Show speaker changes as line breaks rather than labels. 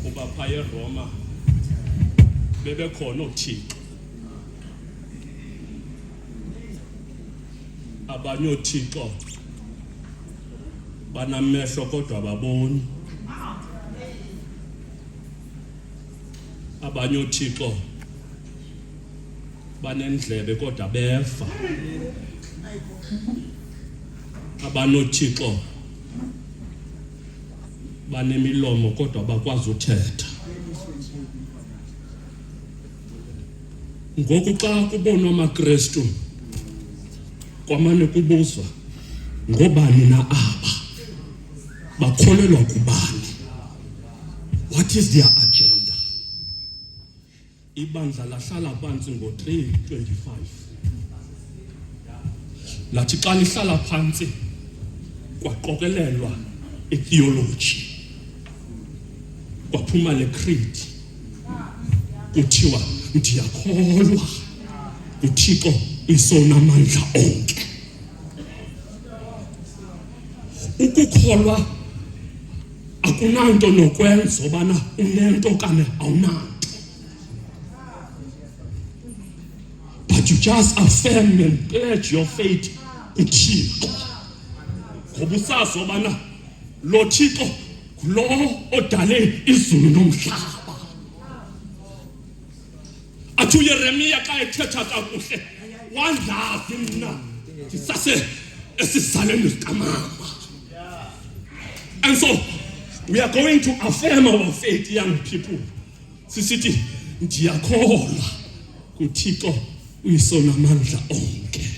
kuba phaya eRoma bebekhona othixo, abanye othixo banamehlo kodwa ababoni, abanye othixo banendlebe kodwa beva, abanye othixo banemilomo kodwa bakwazi uthetha. Ngoku xa kubonwa amaKristu kwamane kubuzwa ngobani na aba, bakholelwa kubani, what is their agenda? Ibandla lahlala phansi ngo-3:25 lathi xa lihlala phansi kwaqokelelwa itheology, kwaphuma le creed, kuthiwa ndiyakholwa uThixo isonamandla onke. Ukukholwa akunanto nokwenza obana unento kane awunanto, but you just affirm and pledge your faith kuThixo, ngoba usazi obana lo Thixo lo odale izulu nomhlaba. Athi uYeremiya xa ethetha kakuhle wandazi mna ndisase esizalweni sikamama. And so we are going to affirm our faith, young people. Sisithi ndiyakholwa kuThixo uyisonamandla onke.